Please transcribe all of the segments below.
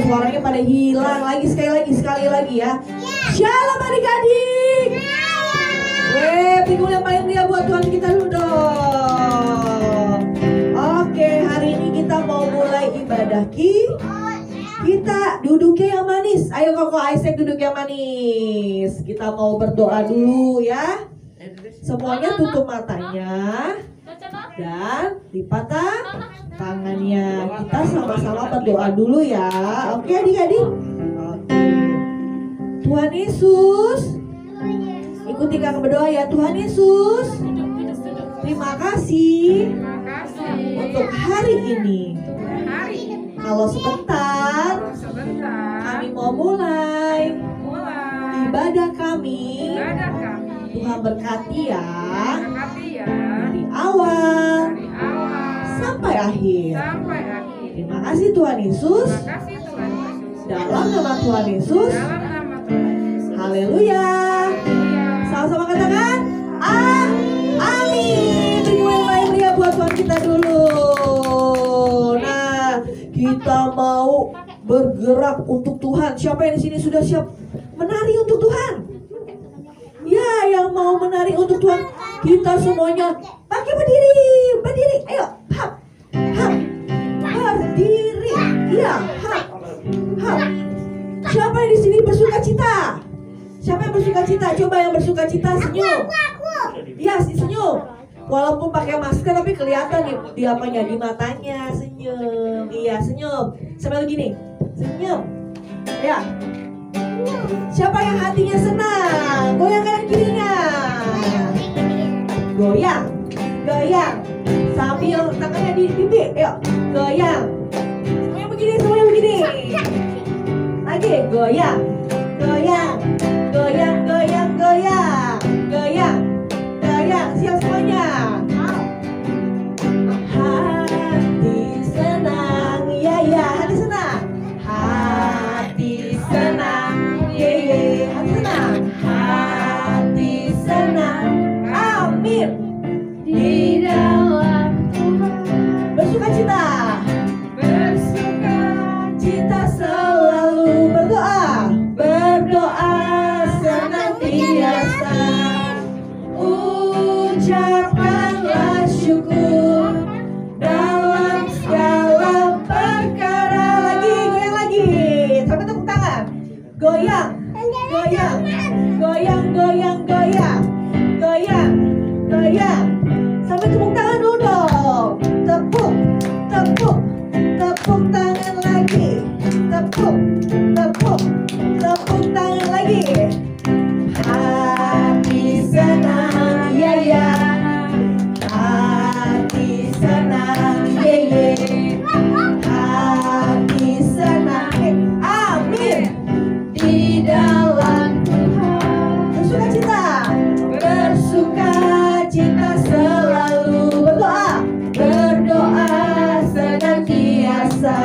suaranya pada hilang lagi. Sekali lagi ya. Shalom adik-adik. Pinggul yang paling meriah buat Tuhan kita dulu dong. Oke, hari ini kita mau mulai ibadah kita duduknya yang manis. Ayo Koko Isaac duduk yang manis. Kita mau berdoa dulu ya. Semuanya tutup matanya dan lipat tangannya. Kita sama-sama berdoa dulu ya. Oke adik-adik. Oke. Tuhan Yesus, ikuti kakak berdoa ya. Tuhan Yesus, terima kasih untuk hari ini. Kalau sebentar kami mau mulai ibadah kami. Tuhan berkati ya, dari awal sampai akhir. Terima kasih Tuhan Yesus. Dalam nama Tuhan Yesus. Haleluya. Sama-sama katakan amin. Beri yang paling meriah buat Tuhan kita dulu. Nah, kita mau bergerak untuk Tuhan. Siapa yang di sini sudah siap menari untuk Tuhan? Ya, yang mau menari untuk Tuhan. Kita semuanya pakai berdiri. Ayo, hap, berdiri. Iya, hap. Siapa yang di sini bersuka cita? Siapa yang bersuka cita? Coba yang bersuka cita senyum. Iya, senyum. Walaupun pakai masker tapi kelihatan di apanya, di matanya senyum. Iya, senyum. Sambil gini, senyum. Ya. Siapa yang hatinya senang? Goyang kanan kirinya. Goyang. Sambil tangannya di pipi. Ayo, goyang. Semuanya begini. Lagi, goyang. Siap semuanya. Hati senang, ya, hati senang. Hati senang, hati senang. Amin. Di dalam Tuhan bersuka cita selalu berdoa senantiasa. Ucapkanlah syukur dalam segala perkara. Goyang lagi. Sampai tepuk tangan. Goyang. Sampai tepuk tangan dulu dong. Tepuk tangan lagi. Tepuk tangan lagi. Hati senang, ya. Hati senang, ye. Hati senang, amin. Di dalam Tuhan bersuka cita selalu berdoa senantiasa.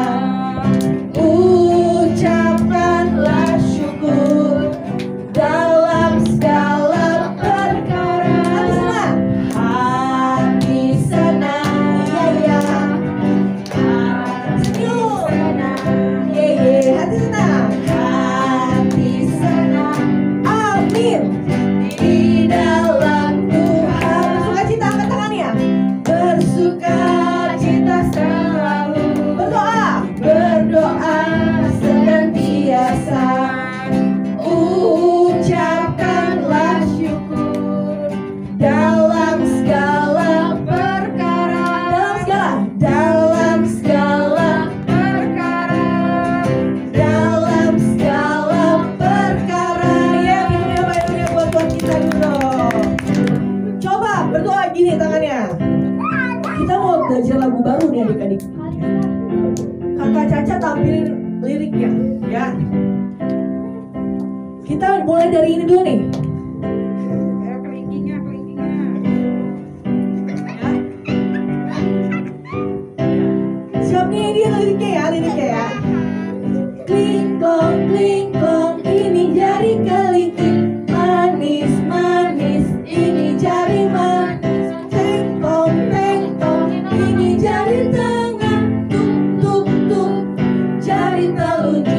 Ucapkanlah syukur dalam segala perkara. Hati senang, ya. Senyum. Ye. Hati senang. Amin. Di dalam Tuhan bersuka cita, angkat tangannya. Bersuka cita selalu berdoa senantiasa. Ucapkanlah syukur dalam segala perkara. Dalam segala perkara. Ya, minum buat Tuhan kita dulu. Coba berdoa gini tangannya. Kita mau belajar lagu baru nih adik-adik. Kakak Caca tampilin liriknya ya. Kita mulai dari ini dulu nih. Kelingkingnya. Siap nih dia liriknya ya. Kling klong ini jari kelingking. Manis ini jari manis. Tengkong ini jari tengah. Tuk jari telunjuk.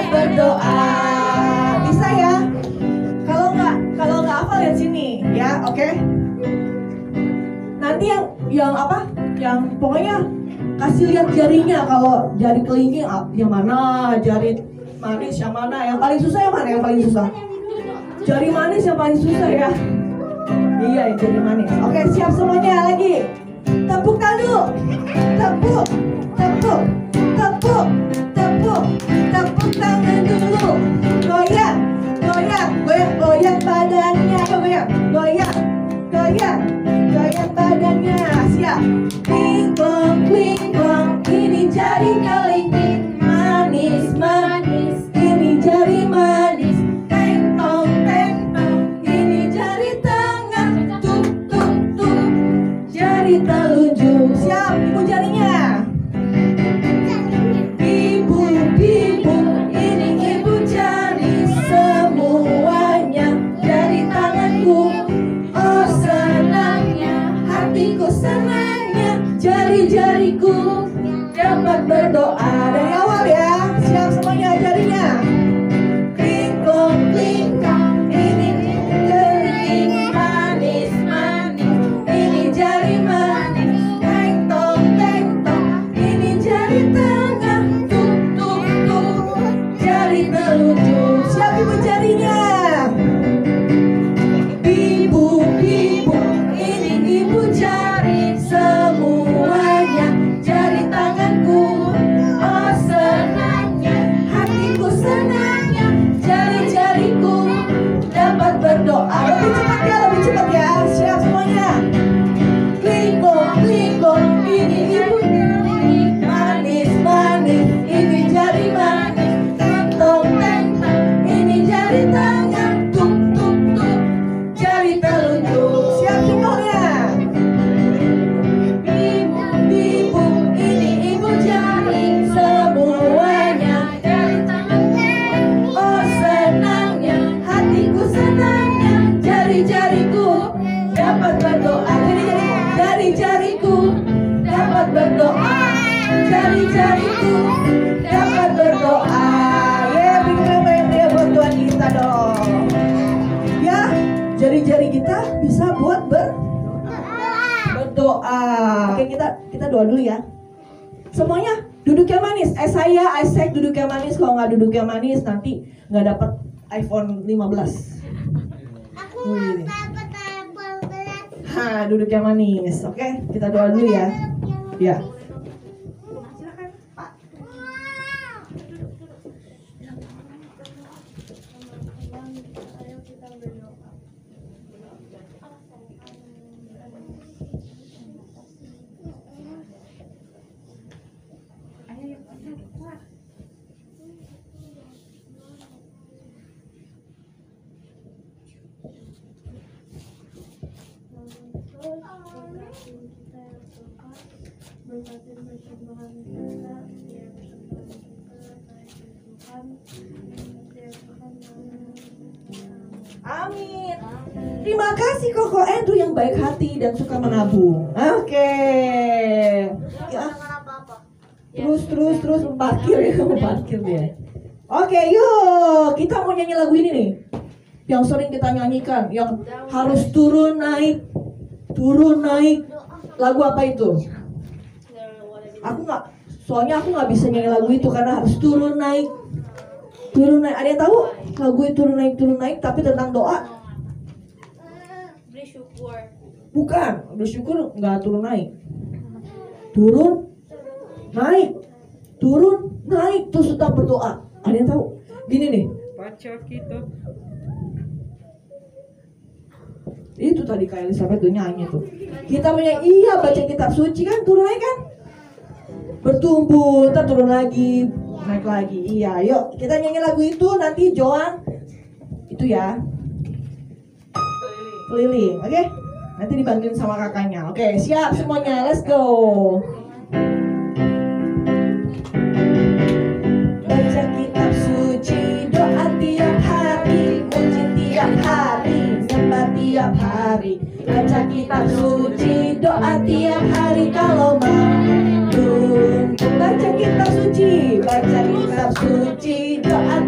dapat berdoa. Bisa ya? Kalau nggak hafal lihat sini ya, oke? Nanti yang apa? Yang pokoknya kasih lihat jarinya. Kalau jari kelingking yang mana, jari manis yang mana, yang paling susah yang mana? Yang paling susah? Jari manis yang paling susah ya. Iya, jari manis. Oke, siap semuanya lagi. Tepuk tangan dulu. Tepuk tangan dulu. Goyang badannya. Goyang badannya. Siap. Kling klong, ini jari kelingking manis. Ini jari manis. Teng tong, ini jari tengah. Tuk. Jari telunjuk. Siap, ibu jarinya. Ibu, ini ibu jari semuanya. Jari tanganku, oh senangnya, hatiku senangnya. Jari-jariku dapat berdoa. Dari awal ya, siap semuanya jarinya. Kling klong, ini jari manis. Ini jari manis. Teng tong, ini jari tengah. Tuk. Jari telunjuk. Siap ibu jarinya. Ibu, ini ibu jari semuanya. Jari tanganku, oh senangnya, hatiku senangnya. Jari-jariku dapat berdoa. Lebih cepat ya. Siap semuanya. Kling klong, ini ibu jari manis. Ini jari manis. Teng tong, ini jari tengah. Tuk. Jari telunjuk. Siap semuanya. Ibu, ini ibu jari semuanya. Jari tanganku, oh senangnya, hatiku senangnya. Jari-jariku dapat berdoa. Jari-jariku dapat berdoa. Jari-jariku dapat berdoa. Ya, berikan dia buat Tuhan kita dong. Ya, jari-jari kita bisa buat berdoa. Oke, kita doa dulu ya. Semuanya duduk yang manis. Saya Isaac duduk yang manis. Kalau nggak duduk yang manis nanti nggak dapat iPhone 15. Aku dapat iPhone 11. Duduk yang manis. Oke, kita doa dulu ya. Ya. Silakan, Pak. Amin. Terima kasih Koko Andrew yang baik hati dan suka menabung. Oke. Ya. Terus parkir dia. Oke, yuk kita mau nyanyi lagu ini nih. Yang sering kita nyanyikan, yang harus turun naik. Lagu apa itu? Soalnya aku nggak bisa nyanyi lagu itu karena harus turun naik. Ada yang tahu lagu itu turun naik tapi tentang doa? Bersyukur. Bukan, bersyukur nggak turun naik. Turun naik terus tetap berdoa. Ada yang tahu? Gini nih. Baca kitab. Itu tadi Kak Elizabeth tuh nyanyi tuh. Kita menyanyi, iya baca kitab suci kan turun naik kan? Bertumbuh, ntar turun lagi, naik lagi. Iya, yuk kita nyanyi lagu itu nanti Joan itu ya. Keliling, oke? Nanti dibantuin sama kakaknya. Oke, siap semuanya, let's go. Baca kitab suci, doa tiap hari, uji tiap hari, sembah tiap hari. Baca kitab suci, doa tiap hari kalau mau. Baca kitab suci, doa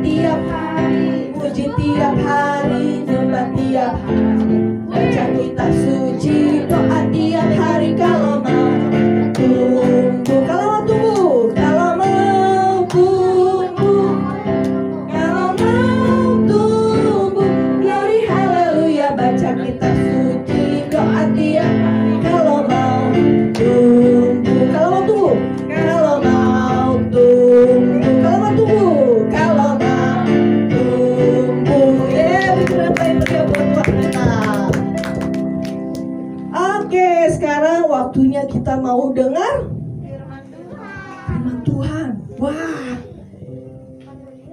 kita mau dengar Firman Tuhan. firman Tuhan. Wah,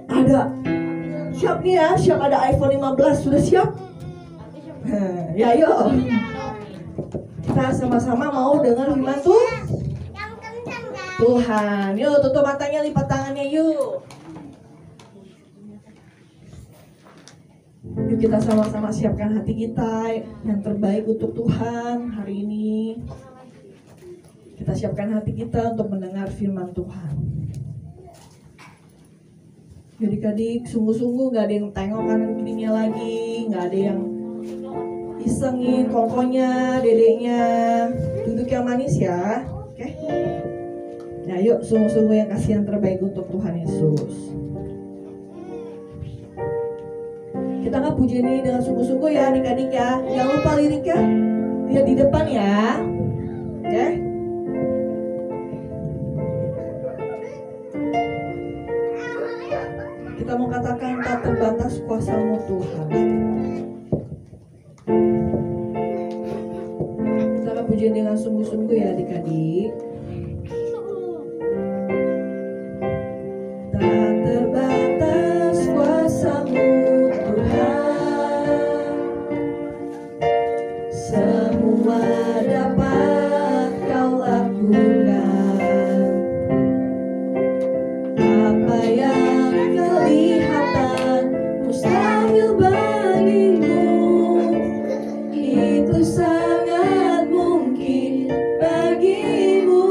ada siap nih ya, siap ada iPhone 15, sudah siap? Ya yuk, kita sama-sama mau dengar firman Yang kencang guys. Tuhan. Yuk tutup matanya, lipat tangannya yuk. Yuk kita sama-sama siapkan hati kita yang terbaik untuk Tuhan hari ini. Kita siapkan hati kita untuk mendengar firman Tuhan. Adik-adik, sungguh-sungguh gak ada yang tengok kanan kirinya lagi, gak ada yang isengin kokonya, dedeknya. Duduk yang manis ya, oke? Nah yuk, sungguh-sungguh yang kasih yang terbaik untuk Tuhan Yesus. Kita nggak puji ini dengan sungguh-sungguh ya adik-adik ya. Jangan lupa liriknya lihat di depan ya, oke? Kita mau katakan tak terbatas kuasa-Mu Tuhan. Kita akan puji dengan sungguh-sungguh ya adik-adik. Tak terbatas kuasa-Mu Tuhan, semua dapat Kau lakukan. Apa yang kelihatan mustahil bagimu, itu sangat mungkin bagimu.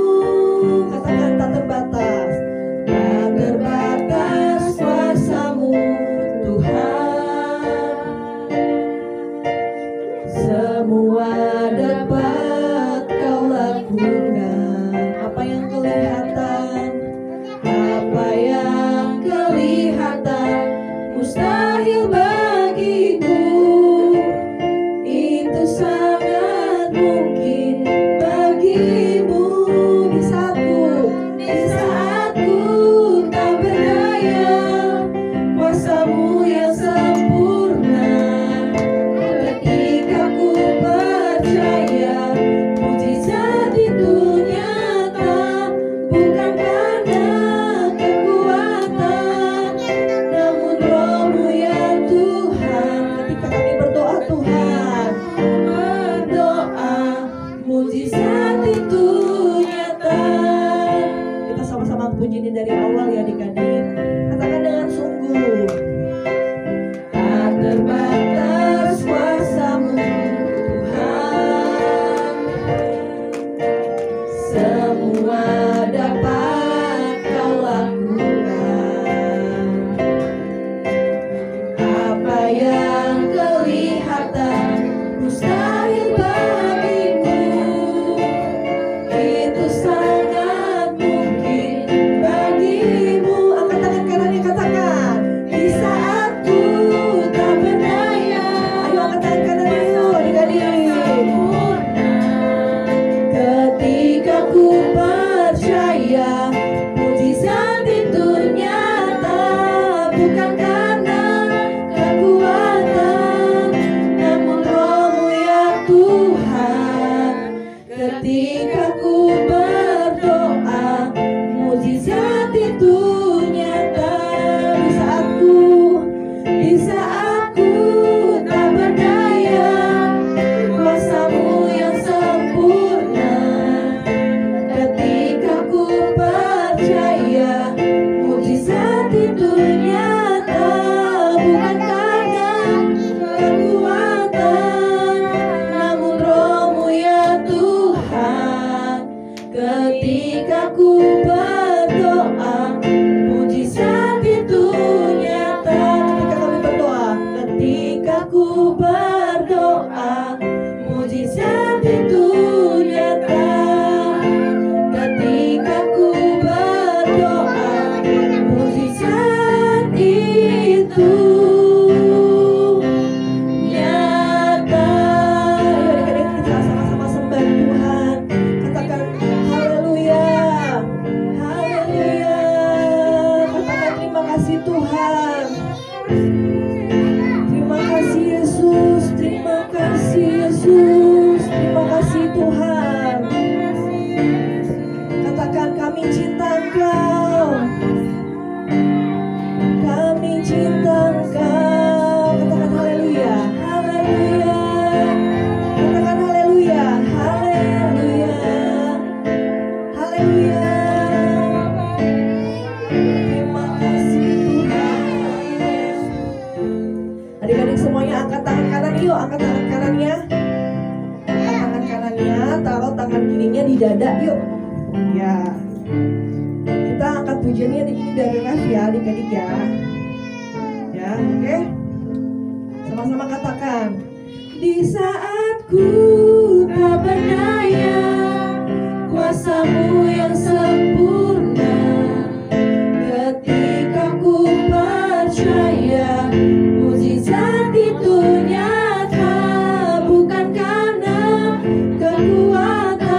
Katakan tak terbatas. Tak terbatas kuasa-Mu Tuhan, semua dapat Kau lakukan. Apa yang kelihatan, apa yang kelihatan mustahil bagiku, itu sangat mungkin bagimu. Di saatku tak berdaya, kuasa-Mu yang sempurna. Ketika ku percaya, mujizat itu nyata, bukan karena kekuatan, namun Roh-Mu ya Tuhan. Ketika kami berdoa Tuhan, berdoa, mujizat itu nyata. Kita sama-sama puji ini dari awal ya adik-adik. Katakan dengan sungguh. Tak terbatas kuasa-Mu Tuhan, semua dapat Kau lakukan. Apa yang kelihatan mustahil bagiku, itu sangat mungkin bagimu. Angkat tangan kanannya, katakan. Di saatku tak berdaya. Ayo angkat tangan kanannya yuk adik-adik. Ketika ku percaya, mujizat itu nyata, bukan karena kekuatan, namun Roh-Mu ya Tuhan. Ketika ku berdoa, mujizat itu nyata. Di saatku tak berdaya, kuasa-Mu yang sempurna. Ketika ku percaya, mujizat itu nyata, bukan karena kekuatan, namun Roh-Mu ya Tuhan. Ketika ku berdoa, mujizat itu nyata. Ketika ku berdoa, mujizat itu nyata. Ketika ku berdoa, mujizat itu nyata. Ayo adik-adik kita sama-sama sembah Tuhan. Katakan haleluya, haleluya. Katakan terima kasih Tuhan. Terima kasih Yesus, terima kasih Yesus, terima kasih Tuhan. angkat tangan kanannya. Angkat tangan kanannya, taruh tangan kirinya di dada, yuk. Ya. Kita angkat pujiannya di ini dari Raf ya, adik-adik ya. Ya, oke. Sama-sama katakan. Di saat ku tak berdaya, kuasa-Mu yang sempurna. Ketika ku percaya, mukjizat itu nyata, bukan karena kekuatan,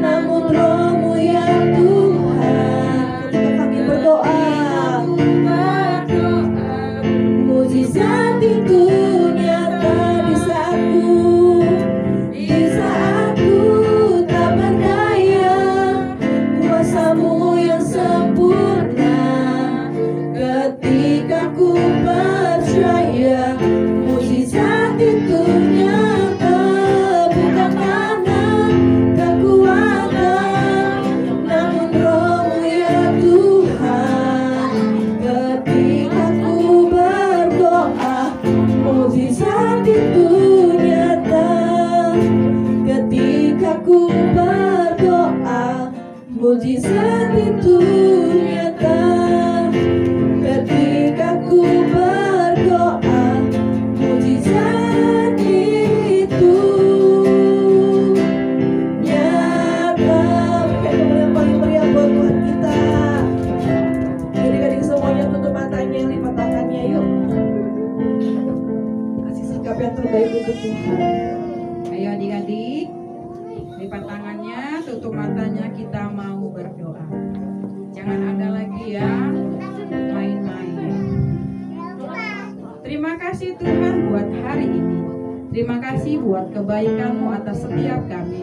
namun Roh-Mu ya Tuhan. Ketika kami berdoa, mukjizat itu nyata di saatku tak berdaya, kuasa-Mu yang sempurna. Ketika ku percaya, mukjizat itu nyata, bukan karena kekuatan, namun Roh-Mu ya Tuhan. Ketika ku berdoa, mukjizat itu nyata. Ketika ku berdoa, mukjizat itu nyata. Ketika ku berdoa, mukjizat itu nyata. Berikan yang paling meriah buat Tuhan kita. Adik-adik semuanya tutup matanya, lipat tangannya yuk. Kasih sikap yang terbaik untuk Tuhan. Ayo adik-adik, lipat tangannya, tutup matanya, kita mau berdoa. Jangan ada lagi ya main-main. Terima kasih Tuhan buat hari ini. Terima kasih buat kebaikan-Mu atas setiap kami.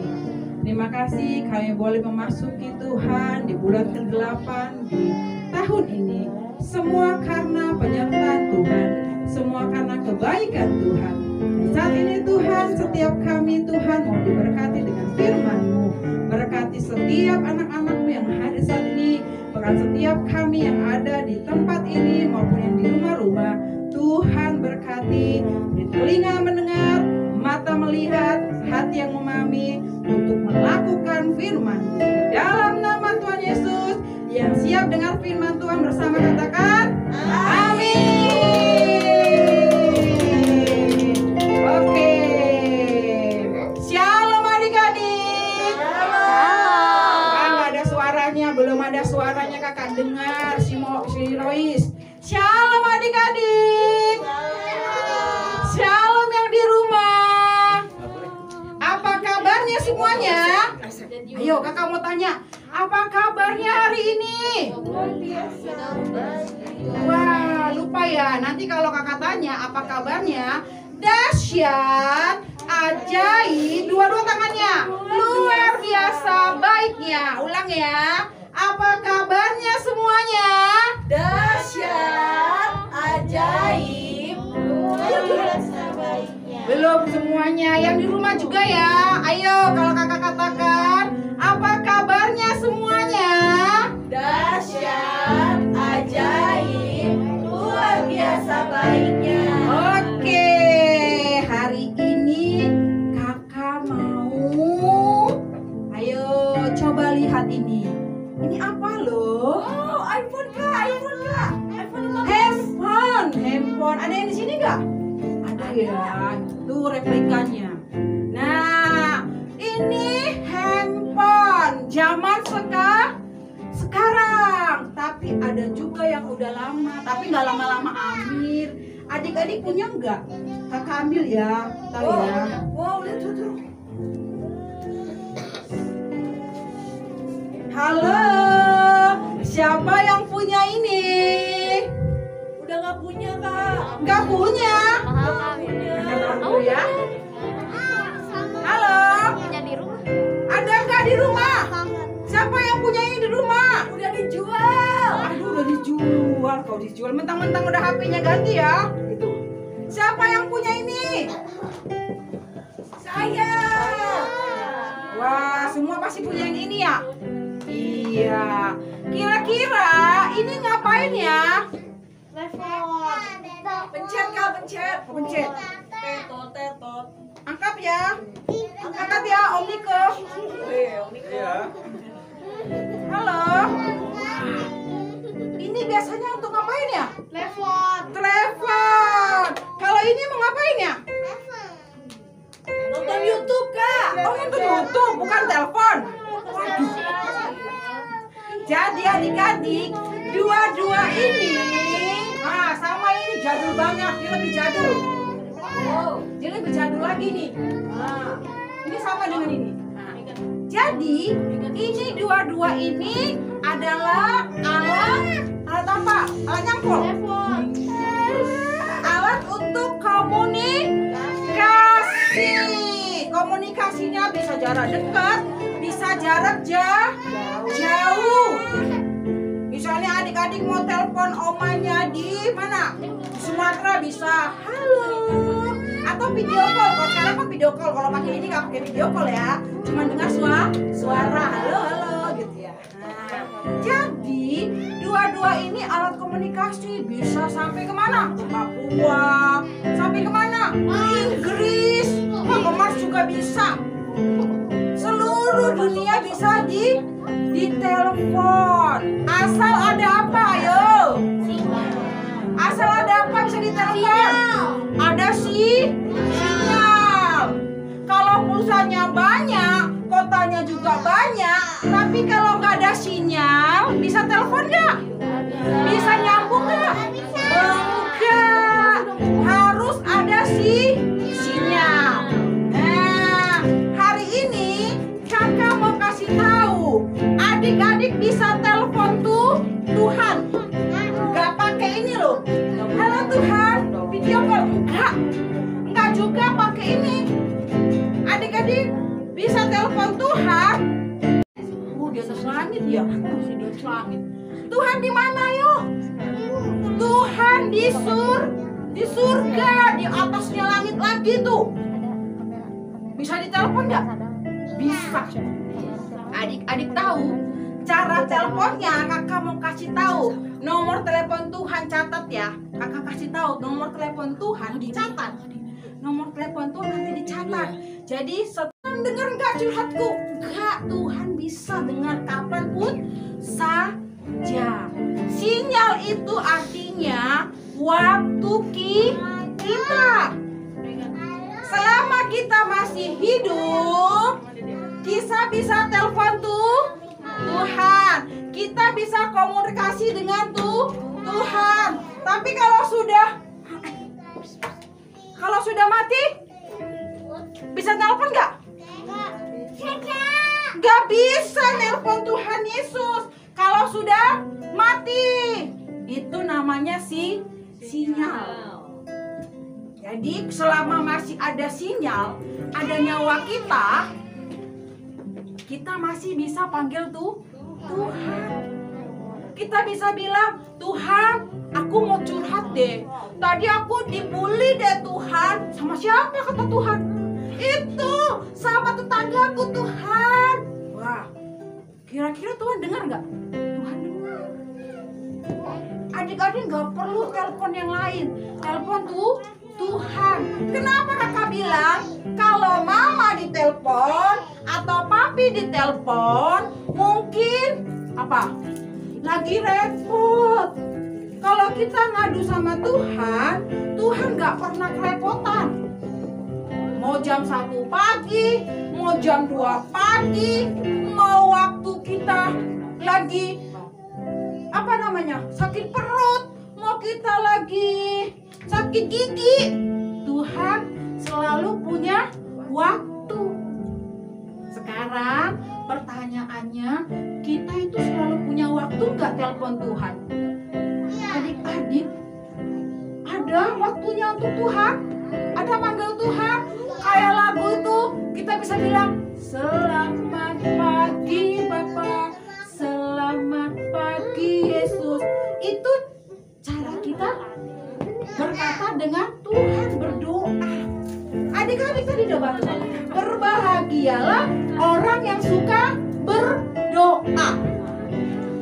Terima kasih kami boleh memasuki Tuhan di bulan ke-8 di tahun ini. Semua karena penyertaan Tuhan, semua karena kebaikan Tuhan. Dan saat ini Tuhan, setiap kami Tuhan mau diberkati dengan firman-Mu. Berkati setiap anak-anak-Mu yang hadir saat ini, bahkan setiap kami yang ada di tempat ini maupun yang di rumah-rumah. Tuhan berkati, di telinga mendengar, mata melihat, hati yang memahami untuk melakukan firman. Dalam nama Tuhan Yesus, yang siap dengar firman Tuhan bersama katakan amin. Oke. Shalom adik-adik. Nggak ada suaranya, belum ada suaranya, kakak dengar si Rois. Shalom adik-adik. Shalom yang di rumah. Apa kabarnya semuanya? Ayo kakak mau tanya, apa kabarnya hari ini? Wah, lupa ya. Nanti kalau kakak tanya apa kabarnya, dahsyat, ajaib, dua-dua tangannya, luar biasa baiknya. Ulang ya. Apa kabarnya semuanya? Dahsyat, ajaib, luar biasa baiknya. Belum semuanya, yang di rumah juga ya. Ayo kalau kakak katakan, apa kabarnya semuanya? Dahsyat, ajaib, luar biasa baiknya. Oke, hari ini kakak mau, ayo coba lihat ini. Ini apa loh? Oh, iPhone kak, iPhone kak, iPhone 15. Handphone. Ada yang di sini nggak? Ada ya. Tuh replikannya. Nah, ini handphone zaman sekarang. Tapi ada juga yang udah lama. Tapi nggak lama-lama Amir. Adik-adik punya nggak? Kakak ambil ya. Tahu ya. Wow, lihat tuh. Halo, siapa yang punya ini? Udah nggak punya kak. Nggak punya? Kata dulu ya. Halo, ada nggak di rumah? Siapa yang punya ini di rumah? Udah dijual. Aduh, udah dijual. Kau dijual, mentang-mentang udah HP-nya ganti ya. Itu. Siapa yang punya ini? Saya. Wah, semua pasti punya yang ini ya. Iya. Kira-kira ini ngapain ya? Pencet kak, pencet. Pencet. Tetot. Angkat ya. Angkat ya, Om Niko. Iya. Halo. Ini biasanya untuk ngapain ya? Telepon. Kalau ini mau ngapain ya? Nonton YouTube, Kak. Oh, nonton YouTube, bukan telepon. Waduh. Jadi adik-adik, dua-dua ini, sama ini jadul banget, dia lebih jadul. Oh, dia lebih jadul lagi nih. Ini sama dengan ini. Jadi, ini dua-dua ini adalah alat apa? Alat nyangkul. Alat untuk komunikasi. Komunikasinya bisa jarak dekat, bisa jarak jauh. Misalnya adik-adik mau telepon omanya di mana? Di Sumatera bisa halo. Atau video call. Kalau sekarang kan video call. Kalau pakai ini nggak pakai video call ya. Cuma dengar suara halo gitu ya. Nah, jadi dua-dua ini alat komunikasi bisa sampai kemana? Papua. Sampai kemana? Inggris. Ke Mars juga bisa. Seluruh dunia bisa ditelepon. Asal ada apa, ayo? Asal ada apa bisa ditelepon? Ada sinyal. Kalau pulsanya banyak, kotanya juga banyak. Tapi kalau nggak ada sinyal, bisa telepon nggak? Bisa nyambung nggak? Enggak. Harus ada sinyal. Nah, hari ini kakak mau kasih tahu, adik-adik bisa telepon Tuhan. Nggak pakai ini loh. Halo Tuhan, video call enggak juga pakai ini. Adik-adik bisa telepon Tuhan. Di atas langit ya, masih di atas langit. Tuhan di mana yuk? Tuhan di surga, di atasnya langit lagi tuh. Bisa ditelepon nggak? Bisa. Adik-adik tahu cara teleponnya? Kakak mau kasih tahu. Nomor telepon Tuhan, catat ya. Kakak kasih tahu nomor telepon Tuhan, dicatat. Nomor telepon Tuhan nanti dicatat. Jadi setelah dengar nggak curhatku? Enggak, Tuhan bisa dengar kapanpun saja. Sinyal itu artinya waktu kita. Selama kita masih hidup, kita bisa telepon Tuhan. Kita bisa komunikasi dengan Tuhan. Tapi kalau sudah mati, bisa telepon nggak? Nggak bisa telepon Tuhan Yesus. Kalau sudah mati, itu namanya sinyal. Jadi selama masih ada sinyal, ada nyawa kita masih bisa panggil Tuhan. Kita bisa bilang, Tuhan, aku mau curhat deh. Tadi aku dibully deh Tuhan. Sama siapa kata Tuhan? Itu sama tetanggaku Tuhan. Wah, kira-kira Tuhan dengar nggak? Tuhan dengar. Adik-adik nggak perlu telepon yang lain. Telepon Tuhan. Kenapa kakak bilang kalau mama ditelepon atau papi ditelepon mungkin apa? Lagi repot. Kalau kita ngadu sama Tuhan, Tuhan nggak pernah kerepotan. Mau jam 1 pagi, mau jam 2 pagi, mau waktu kita lagi sakit perut, mau kita lagi sakit gigi, Tuhan selalu punya waktu. Sekarang pertanyaannya, kita itu selalu punya waktu nggak telepon Tuhan? Adik-adik, ada waktunya untuk Tuhan? Ada panggil Tuhan? Kayak lagu itu, kita bisa bilang, selamat pagi Bapa, selamat pagi Yesus. Itu cara kita berkata dengan Tuhan, berdoa. Adik-adik tadi udah baca, berbahagialah orang yang suka berdoa.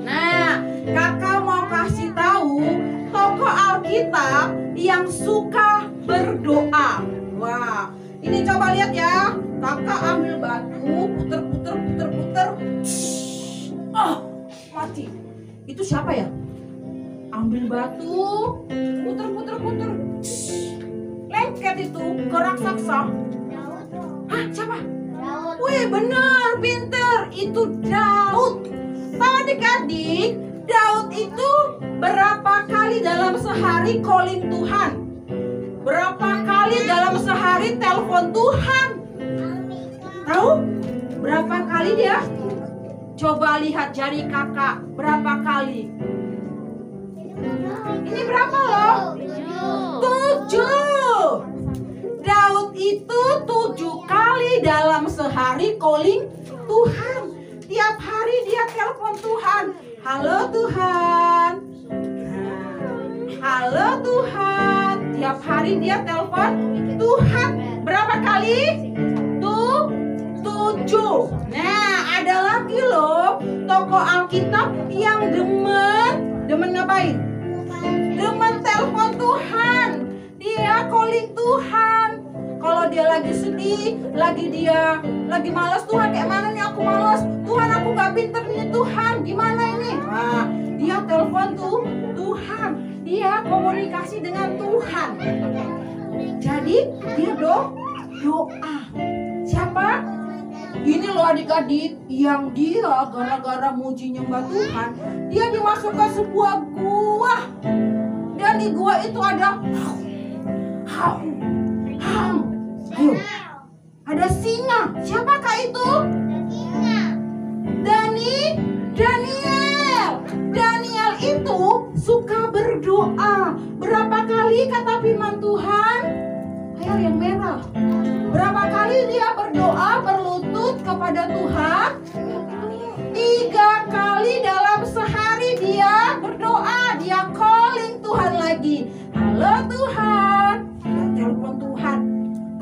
Nah, kakak mau kasih tahu tokoh Alkitab yang suka berdoa. Wah, ini coba lihat ya. Kakak ambil batu, puter. Mati. Itu siapa ya? Ambil batu, puter. Lengket itu ke raksasa. Hah, siapa? Wih, benar, pinter. Itu Daud. Tahu adik-adik, Daud itu berapa kali dalam sehari calling Tuhan? Berapa kali dalam sehari telepon Tuhan? Tahu? Berapa kali dia? Coba lihat jari kakak, berapa kali? Ini berapa loh? 7. Daud itu 7 kali dalam sehari calling Tuhan. Tiap hari dia telepon Tuhan. Halo Tuhan. Halo Tuhan. Tiap hari dia telepon Tuhan. Berapa kali? 7. Nah, ada lagi loh tokoh Alkitab yang demen ngapain? Demen telepon Tuhan. Dia calling Tuhan. Kalau dia lagi sedih, lagi malas, Tuhan kayak mana nih, aku malas. Tuhan, aku gak pinter nih Tuhan, gimana ini? Nah, dia telepon Tuhan. Dia komunikasi dengan Tuhan. Jadi dia doa. Siapa? Ini loh adik-adik, yang dia gara-gara muji nyembah Tuhan, dia dimasukkan sebuah gua. Dan di gua itu ada ayo, ada singa. Siapakah itu? Daniel itu suka berdoa. Berapa kali kata firman Tuhan? Ayo yang merah. Berapa kali dia berdoa berlutut kepada Tuhan? 3 kali dalam sehari dia berdoa. Dia calling Tuhan lagi. Halo Tuhan. Dia telepon Tuhan.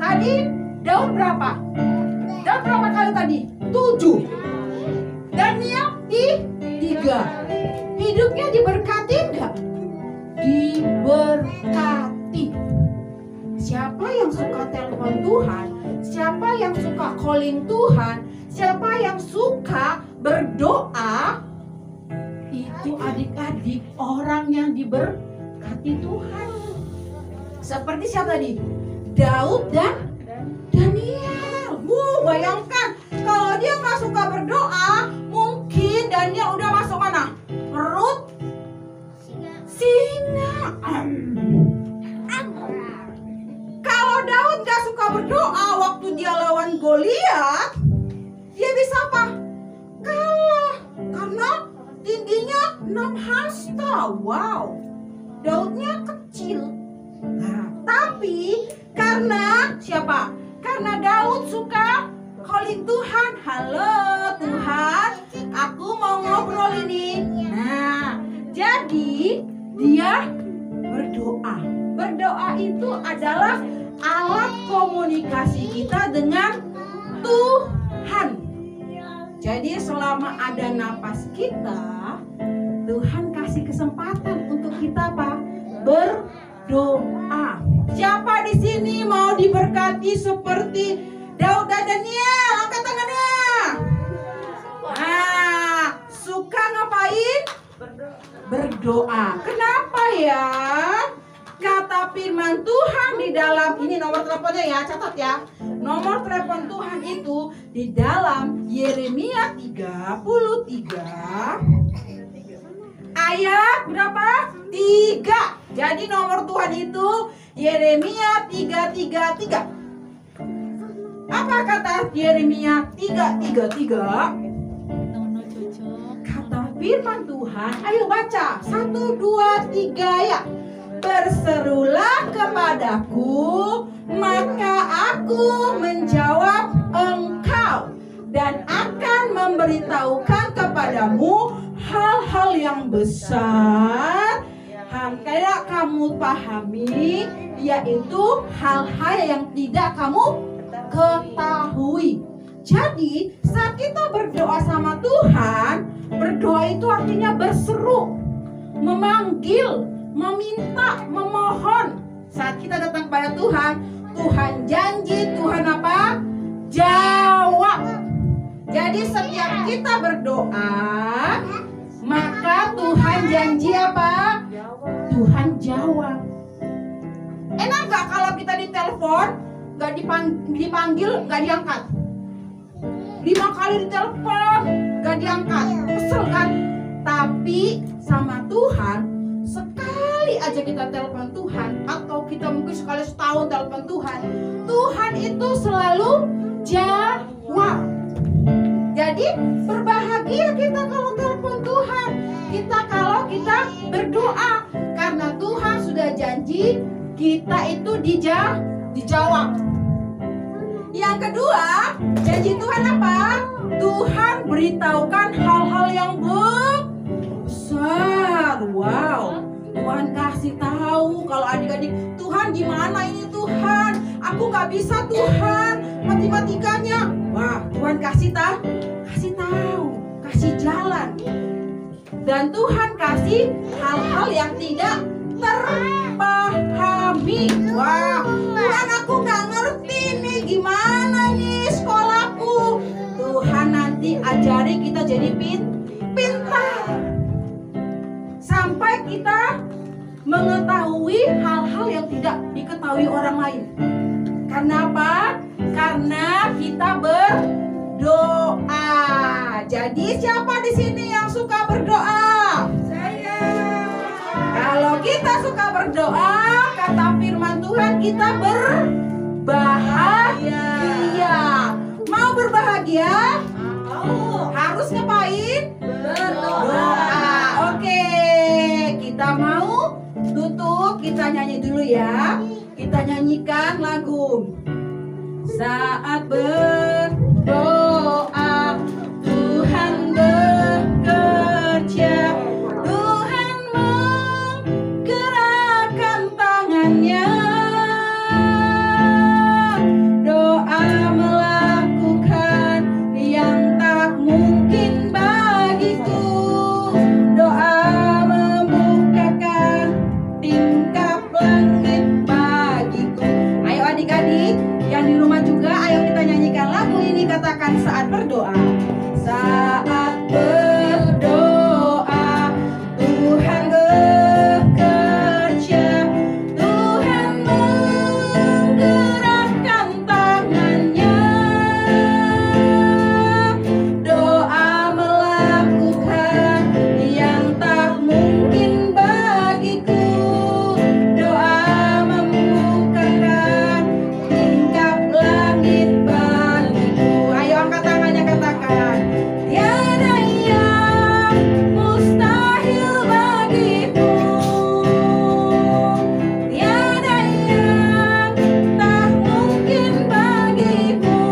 Tadi Daud berapa? Daud berapa kali tadi? 7. Daniel 3. Hidupnya diberkati enggak? Diberkati. Siapa yang suka telepon Tuhan? Siapa yang suka calling Tuhan? Siapa yang suka berdoa? Itu adik-adik orang yang diberkati Tuhan. Seperti siapa tadi? Daud dan Daniel. Bayangkan kalau dia nggak suka berdoa, mungkin Daniel udah masuk mana? Perut singa. Kalau Daud nggak suka berdoa, waktu dia lawan Goliat, dia bisa apa? Kalah. Karena tingginya 6 hasta. Wow. Daudnya kecil. Nah, tapi karena siapa? Karena Daud suka calling Tuhan. Halo Tuhan, aku mau ngobrol ini. Nah, jadi dia berdoa. Berdoa itu adalah alat komunikasi kita dengan Tuhan. Jadi selama ada napas kita, Tuhan kasih kesempatan untuk kita apa? Berdoa. Siapa di sini mau diberkati seperti Daud dan Daniel? Angkat tangannya. Nah, suka ngapain? Berdoa. Kenapa ya? Kata firman Tuhan di dalam, ini nomor teleponnya ya, catat ya. Nomor telepon Tuhan itu di dalam Yeremia 33 ayat berapa? 3. Jadi nomor Tuhan itu Yeremia 3:3. Apa kata Yeremia 3:3? Kata firman Tuhan, ayo baca 1, 2, 3 ya. Berserulah kepadaku, maka aku menjawab engkau dan akan memberitahukan kepadamu hal-hal yang besar kayak kamu pahami, yaitu hal-hal yang tidak kamu ketahui. Jadi saat kita berdoa sama Tuhan, berdoa itu artinya berseru, memanggil, meminta, memohon. Saat kita datang kepada Tuhan, Tuhan janji, Tuhan apa? Jawab. Jadi setiap kita berdoa, maka Tuhan janji apa? Tuhan jawab. Enak gak kalau kita ditelepon, gak dipanggil, gak diangkat? 5 kali ditelepon, gak diangkat, kesel kan? Tapi sama Tuhan, sekali aja kita telepon Tuhan, atau kita mungkin sekali setahun telepon Tuhan, Tuhan itu selalu jawab. Jadi berbahagia kita kalau telepon Tuhan, kita kalau kita berdoa, karena Tuhan sudah janji kita itu dijawab. Yang kedua, janji Tuhan apa? Tuhan beritahukan hal-hal yang besar. Wow, Tuhan kasih tahu kalau adik-adik, Tuhan gimana ini Tuhan? Aku gak bisa Tuhan, matematikanya. Wah, Tuhan kasih tahu, kasih jalan. Dan Tuhan kasih hal-hal yang tidak terpahami. Wah, Tuhan aku gak ngerti nih gimana nih sekolahku. Tuhan nanti ajari kita jadi pintar. Sampai kita mengetahui hal-hal yang tidak diketahui orang lain. Karena apa? Karena kita berdoa. Jadi siapa di sini yang suka berdoa? Saya. Kalau kita suka berdoa, kata firman Tuhan, kita berbahagia. Mau berbahagia? Mau. Harus ngapain? Berdoa. Oke, kita mau tutup, kita nyanyi dulu ya. Kita nyanyikan lagu Saat Berdoa. Tuhan bekerja, Tuhan menggerakkan tangannya. Doa melakukan yang tak mungkin bagiku. Doa membukakan tingkap langit bagiku. Ayo adik-adik yang di rumah juga, ayo kita nyanyikan lagu ini. Katakan saat berdoa. Saat berdoa, Tuhan bekerja, Tuhan menggerakkan tangannya. Doa melakukan yang tak mungkin bagiku. Doa membukakan tingkap langit bagiku. Ayo angkat tangannya, katakan tiada yang mustahil bagimu. Tiada yang tak mungkin bagimu.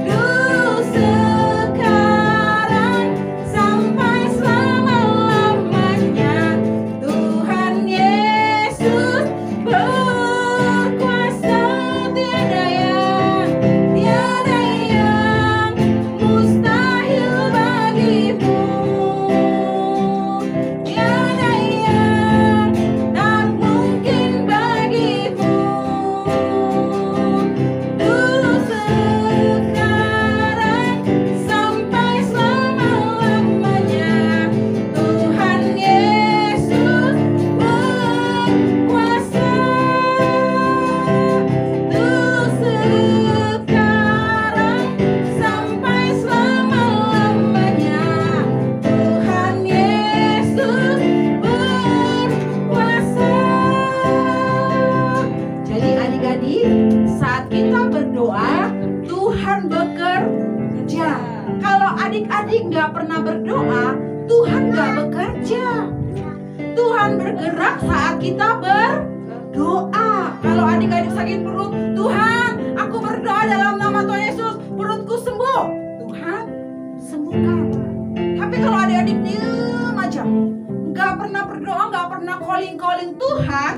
Dulu, sekarang, sampai selama-lamanya, Tuhan Yesus berkuasa. Tiada yang mustahil bagimu. Tiada yang tak mungkin bagimu. Dulu, sekarang, sampai selama-lamanya, Tuhan Yesus berkuasa. Dulu, sekarang, sampai selama-lamanya, Tuhan Yesus berkuasa. Jadi adik-adik, saat kita berdoa, Tuhan bekerja. Kalau adik-adik nggak pernah berdoa, Tuhan nggak bekerja. Tuhan bergerak saat kita berdoa. Kalau adik-adik sakit perut, Tuhan, aku berdoa dalam nama Tuhan Yesus, perutku sembuh. Tuhan sembuhkan. Tapi kalau adik-adik diem aja, nggak pernah berdoa, nggak pernah calling Tuhan,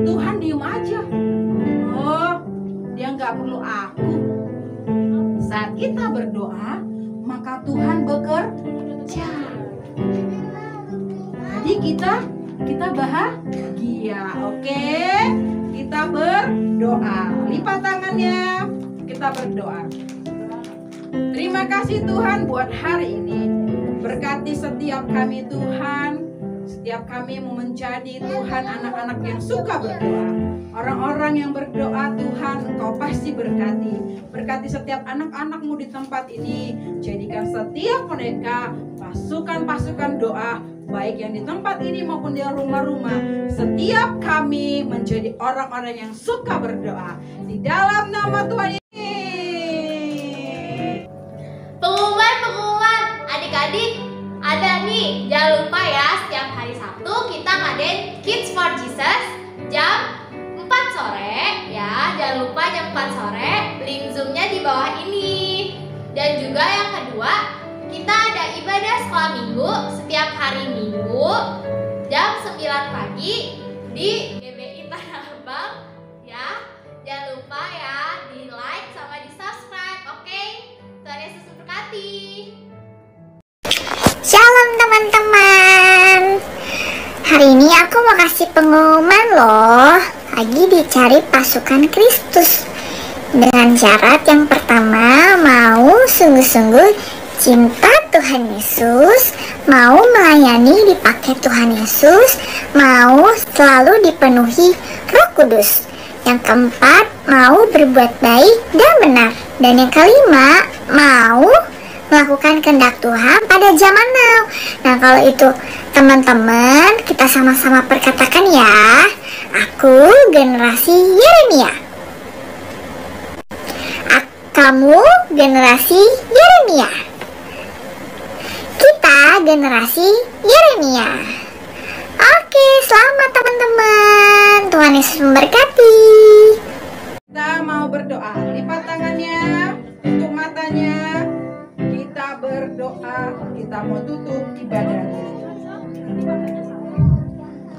Tuhan diem aja. Oh, dia nggak perlu aku. Saat kita berdoa, maka Tuhan bekerja. Jadi kita bahagia, oke? Kita Kita berdoa. Lipat tangannya, kita berdoa. Terima kasih Tuhan buat hari ini. Berkati setiap kami Tuhan. Setiap kami mau menjadi Tuhan anak-anak yang suka berdoa. Orang-orang yang berdoa Tuhan Engkau pasti berkati. Berkati setiap anak-anakmu di tempat ini. Jadikan setiap mereka pasukan-pasukan doa, baik yang di tempat ini maupun di rumah-rumah. Setiap kami menjadi orang-orang yang suka berdoa. Di dalam nama Tuhan ini. Pengumuman adik-adik ada nih. Jangan lupa ya, setiap hari Sabtu kita ngadain Kids for Jesus jam 4 sore ya. Jangan lupa jam 4 sore. Link Zoom-nya di bawah ini. Dan juga yang kedua, kita ada ibadah sekolah minggu setiap hari Minggu jam 9 pagi di GBI Tanah Abang ya. Jangan lupa ya di like sama di subscribe. Oke? Tuhan Yesus memberkati. Shalom teman-teman. Hari ini aku mau kasih pengumuman loh. Lagi dicari pasukan Kristus. Dengan syarat yang pertama, mau sungguh-sungguh cinta Tuhan Yesus, mau melayani dipakai Tuhan Yesus, mau selalu dipenuhi Roh Kudus. Yang keempat, mau berbuat baik dan benar. Dan yang kelima, mau melakukan kehendak Tuhan pada zaman now. Nah, kalau itu teman-teman, kita sama-sama perkatakan ya. Aku generasi Yeremia. Kamu generasi Yeremia. Kita generasi Yeremia. Oke, selamat teman-teman. Tuhan Yesus memberkati. Kita mau berdoa. Lipat tangannya, tutup matanya. Kita berdoa. Kita mau tutup ibadahnya.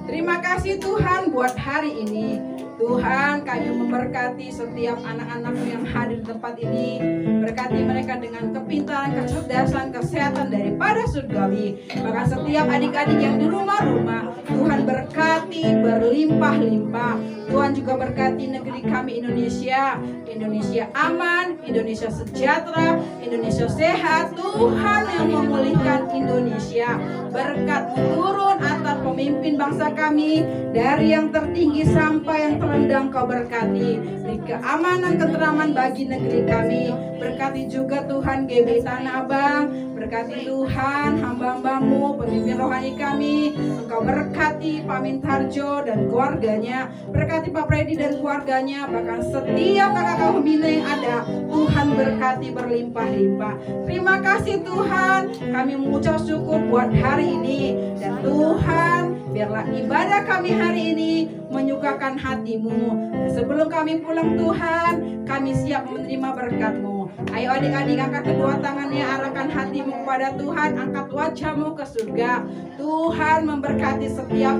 Terima kasih Tuhan buat hari ini. Tuhan, kami memberkati setiap anak-anakmu yang hadir di tempat ini. Berkati mereka dengan kepintaran, kecerdasan, kesehatan daripada surgawi. Bahkan setiap adik-adik yang di rumah-rumah, Tuhan berkati berlimpah-limpah. Tuhan juga berkati negeri kami Indonesia. Indonesia aman, Indonesia sejahtera, Indonesia sehat. Tuhan yang memulihkan Indonesia. Berkat turun atas pemimpin bangsa kami, dari yang tertinggi sampai yang terendah Kau berkati. Beri keamanan, keteraman bagi negeri kami. Berkati juga Tuhan GBI Tanah Abang. Berkati Tuhan hamba-hambamu, pemimpin rohani kami. Engkau berkati Pak Mintarjo dan keluarganya. Berkati Pak Freddy dan keluarganya. Bahkan setiap kakak-kakak pembina yang ada, Tuhan berkati berlimpah-limpah. Terima kasih Tuhan. Kami mengucap syukur buat hari ini. Dan Tuhan, biarlah ibadah kami hari ini menyukakan hati-Mu. Dan sebelum kami pulang Tuhan, kami siap menerima berkat-Mu. Ayo adik-adik, angkat kedua tangannya, arahkan hatimu kepada Tuhan, angkat wajahmu ke surga. Tuhan memberkati setiap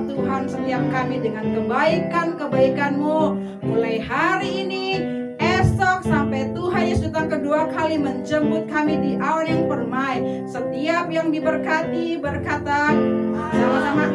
kami dengan kebaikan-kebaikan-Mu. Mulai hari ini, esok sampai Tuhan Yesus datang kedua kali menjemput kami di awan yang permai. Setiap yang diberkati berkata sama-sama